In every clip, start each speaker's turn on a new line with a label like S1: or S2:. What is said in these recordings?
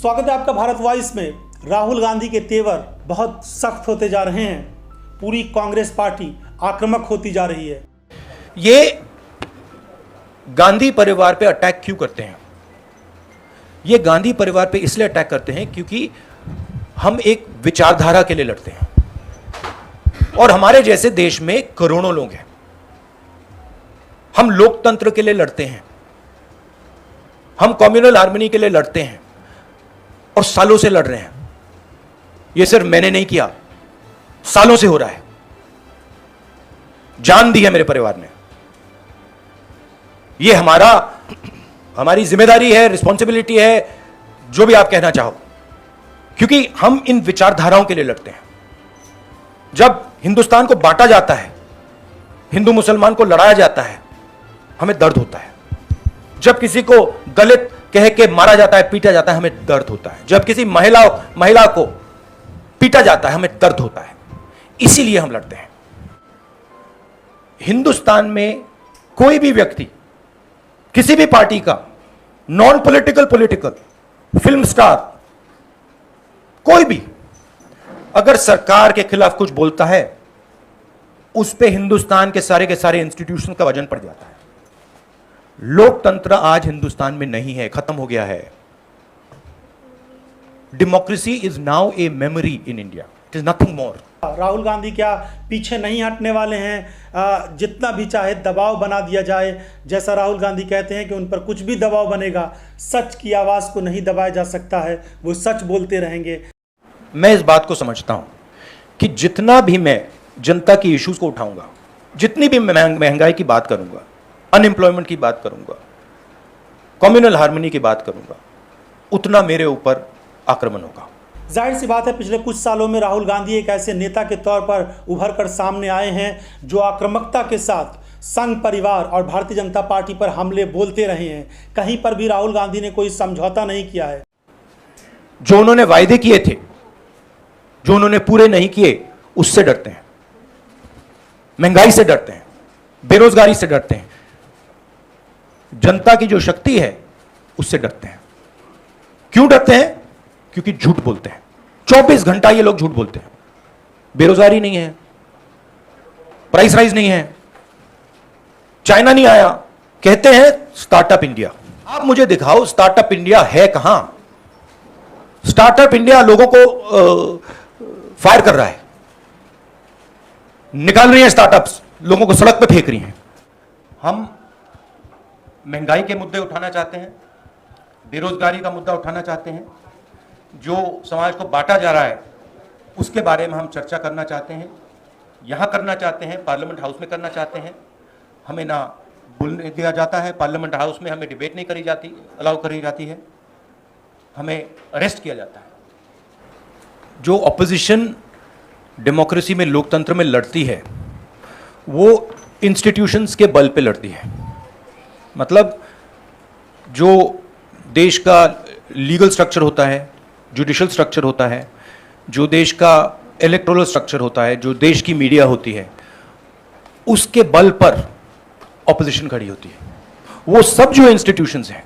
S1: स्वागत है आपका भारत वॉइस में। राहुल गांधी के तेवर बहुत सख्त होते जा रहे हैं। पूरी कांग्रेस पार्टी आक्रामक होती जा रही है।
S2: ये गांधी परिवार पे अटैक क्यों करते हैं? ये गांधी परिवार पे इसलिए अटैक करते हैं क्योंकि हम एक विचारधारा के लिए लड़ते हैं और हमारे जैसे देश में करोड़ों लोग हैं। हम लोकतंत्र के लिए लड़ते हैं, हम कम्युनल हार्मनी के लिए लड़ते हैं और सालों से लड़ रहे हैं। यह सिर्फ मैंने नहीं किया, सालों से हो रहा है। जान दी है मेरे परिवार ने। यह हमारी जिम्मेदारी है, रिस्पॉन्सिबिलिटी है, जो भी आप कहना चाहो, क्योंकि हम इन विचारधाराओं के लिए लड़ते हैं। जब हिंदुस्तान को बांटा जाता है, हिंदू मुसलमान को लड़ाया जाता है, हमें दर्द होता है। जब किसी को दलित कह के मारा जाता है, पीटा जाता है, हमें दर्द होता है। जब किसी महिला को पीटा जाता है, हमें दर्द होता है। इसीलिए हम लड़ते हैं। हिंदुस्तान में कोई भी व्यक्ति किसी भी पार्टी का, non political, political, film star, कोई भी अगर सरकार के खिलाफ कुछ बोलता है, उस पे हिंदुस्तान के सारे इंस्टीट्यूशन का वजन पड़ जाता है। लोकतंत्र आज हिंदुस्तान में नहीं है, खत्म हो गया है। Democracy is now a memory in India, it is nothing more.
S1: Rahul Gandhi क्या पीछे नहीं हटने वाले हैं? जितना भी चाहे दबाव बना दिया जाए, जैसा राहुल गांधी कहते हैं कि उन पर कुछ भी दबाव बनेगा, सच की आवाज को नहीं दबाया जा सकता है, वो सच बोलते रहेंगे।
S2: मैं इस बात को समझता हूं कि जितना भी मैं जनता की इश्यूज को उठाऊंगा, जितनी भी महंगाई की बात करूंगा, अनएम्प्लॉयमेंट की बात करूंगा, कम्युनल हार्मनी की बात करूंगा, उतना मेरे ऊपर आक्रमण होगा।
S1: जाहिर सी बात है, पिछले कुछ सालों में राहुल गांधी एक ऐसे नेता के तौर पर उभर कर सामने आए हैं जो आक्रामकता के साथ संघ परिवार और भारतीय जनता पार्टी पर हमले बोलते रहे हैं। कहीं पर भी राहुल गांधी ने कोई समझौता नहीं किया है।
S2: जो उन्होंने वायदे किए थे, जो उन्होंने पूरे नहीं किए, उससे डरते हैं। महंगाई से डरते हैं, बेरोजगारी से डरते हैं, जनता की जो शक्ति है उससे डरते हैं। क्यों डरते हैं? क्योंकि झूठ बोलते हैं। 24 घंटा ये लोग झूठ बोलते हैं। बेरोजगारी नहीं है, प्राइस राइज नहीं है, चाइना नहीं आया, कहते हैं स्टार्टअप इंडिया। आप मुझे दिखाओ स्टार्टअप इंडिया है कहां? स्टार्टअप इंडिया लोगों को फायर कर रहा है, निकाल रही है स्टार्टअप्स, लोगों को सड़क पे फेंक रही हैं। हम महंगाई के मुद्दे उठाना चाहते हैं, बेरोजगारी का मुद्दा उठाना चाहते हैं, जो समाज को बांटा जा रहा है उसके बारे में हम चर्चा करना चाहते हैं, यहां करना चाहते हैं, पार्लियामेंट हाउस में करना चाहते हैं। हमें ना बोलने दिया जाता है, पार्लियामेंट हाउस में हमें डिबेट नहीं करी जाती, अलाउ करी जाती है, हमें अरेस्ट किया जाता है। जो ऑपोजिशन डेमोक्रेसी में, लोकतंत्र में लड़ती है, वो इंस्टीट्यूशंस के बल पे लड़ती है। मतलब जो देश का लीगल स्ट्रक्चर होता है, जुडिशियल स्ट्रक्चर होता है, जो देश का इलेक्टोरल स्ट्रक्चर होता है, जो देश की मीडिया होती है, उसके बल पर ऑपोजिशन खड़ी होती है। वो सब जो इंस्टीट्यूशंस हैं,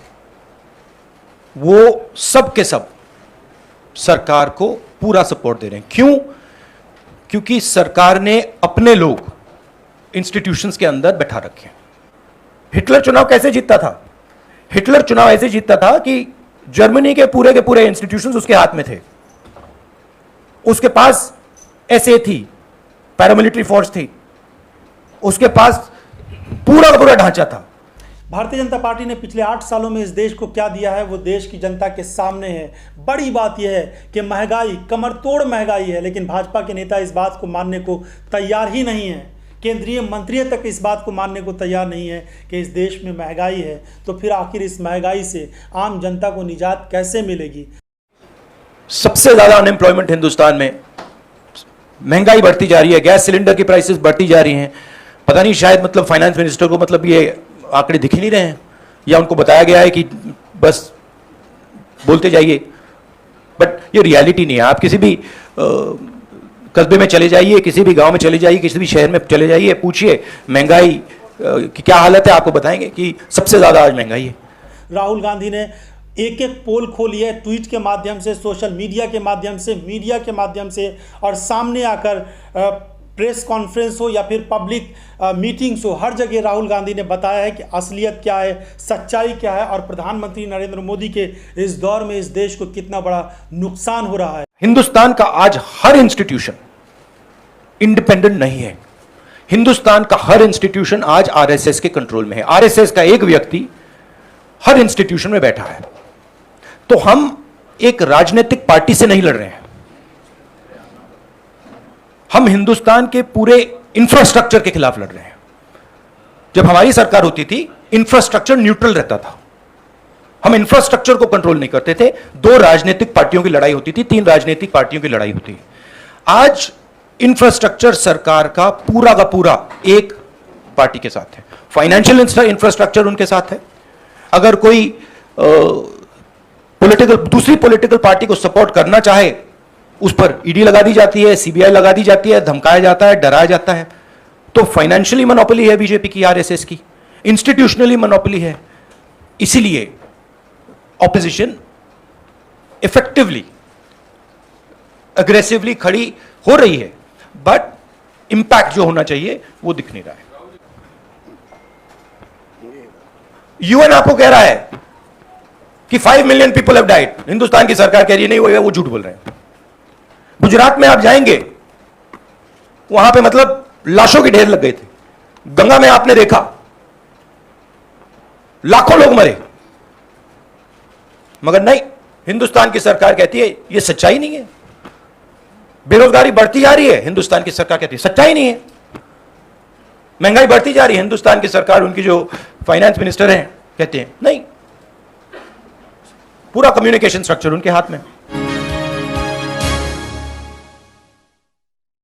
S2: वो सब के सब सरकार को पूरा सपोर्ट दे रहे हैं। क्यों? क्योंकि सरकार ने अपने लोग इंस्टीट्यूशंस के अंदर बैठा रखे हैं। हिटलर चुनाव कैसे जीतता था? हिटलर चुनाव ऐसे जीतता था कि जर्मनी के पूरे इंस्टीट्यूशंस उसके हाथ में थे। उसके पास एसए थी, पैरामिलिट्री फोर्स थी, उसके पास पूरा का पूरा ढांचा था।
S1: भारतीय जनता पार्टी ने पिछले 8 सालों में इस देश को क्या दिया है, वो देश की जनता के सामने है। बड़ी बात यह है कि महंगाई, कमर तोड़ महंगाई है, लेकिन भाजपा के नेता इस बात को मानने को तैयार ही नहीं है। केंद्रीय मंत्री तक इस बात को मानने को तैयार नहीं है कि इस देश में महंगाई है। तो फिर आखिर इस महंगाई से आम जनता को निजात कैसे मिलेगी?
S2: सबसे ज्यादा अनएम्प्लॉयमेंट हिंदुस्तान में, महंगाई बढ़ती जा रही है, गैस सिलेंडर की प्राइसेस बढ़ती जा रही हैं। पता नहीं, शायद मतलब फाइनेंस मिनिस्टर को मतलब ये आंकड़े दिख ही नहीं रहे हैं, या उनको बताया गया है कि बस बोलते जाइए, बट ये रियलिटी नहीं है। आप किसी भी कस्बे में चले जाइए, किसी भी गांव में चले जाइए, किसी भी शहर में चले जाइए, पूछिए महंगाई की क्या हालत है, आपको बताएंगे कि सबसे ज्यादा आज महंगाई है।
S1: राहुल गांधी ने एक एक पोल खोली है, ट्वीट के माध्यम से, सोशल मीडिया के माध्यम से, मीडिया के माध्यम से, और सामने आकर प्रेस कॉन्फ्रेंस हो या फिर पब्लिक मीटिंग्स हो, हर जगह राहुल गांधी ने बताया है कि असलियत क्या है, सच्चाई क्या है और प्रधानमंत्री नरेंद्र मोदी के इस दौर में इस देश को कितना बड़ा नुकसान हो रहा है।
S2: हिंदुस्तान का आज हर इंस्टीट्यूशन इंडिपेंडेंट नहीं है। हिंदुस्तान का हर इंस्टीट्यूशन आज आरएसएस के कंट्रोल में है। आरएसएस का एक व्यक्ति हर इंस्टीट्यूशन में बैठा है। तो हम एक राजनीतिक पार्टी से नहीं लड़ रहे हैं, हम हिंदुस्तान के पूरे इंफ्रास्ट्रक्चर के खिलाफ लड़ रहे हैं। जब हमारी सरकार होती थी, इंफ्रास्ट्रक्चर न्यूट्रल रहता था, हम इंफ्रास्ट्रक्चर को कंट्रोल नहीं करते थे। 2 राजनीतिक पार्टियों की लड़ाई होती थी, 3 राजनीतिक पार्टियों की लड़ाई होती है। आज इंफ्रास्ट्रक्चर सरकार का पूरा एक पार्टी के साथ है। फाइनेंशियल इंफ्रास्ट्रक्चर उनके साथ है। अगर कोई दूसरी पॉलिटिकल पार्टी को सपोर्ट करना चाहे, उस पर ईडी लगा दी जाती है, सीबीआई लगा दी जाती है, धमकाया जाता है, डराया जाता है। तो फाइनेंशियली मोनोपोली है बीजेपी की, आरएसएस की, इंस्टीट्यूशनली मोनोपोली है। इसीलिए ऑपोजिशन इफेक्टिवली, अग्रेसिवली खड़ी हो रही है, बट इंपैक्ट जो होना चाहिए वो दिख नहीं रहा है। यूएन आपको कह रहा है कि 5 million people have died, Hindustan की सरकार कह रही है नहीं, वो झूठ बोल रहे हैं। गुजरात में आप जाएंगे, वहां पे मतलब लाशों के ढेर लग गए थे। गंगा में आपने देखा लाखों लोग मरे, मगर नहीं, हिंदुस्तान की सरकार कहती है यह सच्चाई नहीं है। बेरोजगारी बढ़ती जा रही है, हिंदुस्तान की सरकार कहती है सच्चाई नहीं है। महंगाई बढ़ती जा रही है, हिंदुस्तान की सरकार, उनकी जो फाइनेंस मिनिस्टर हैं, कहते हैं नहीं। पूरा कम्युनिकेशन स्ट्रक्चर उनके हाथ में।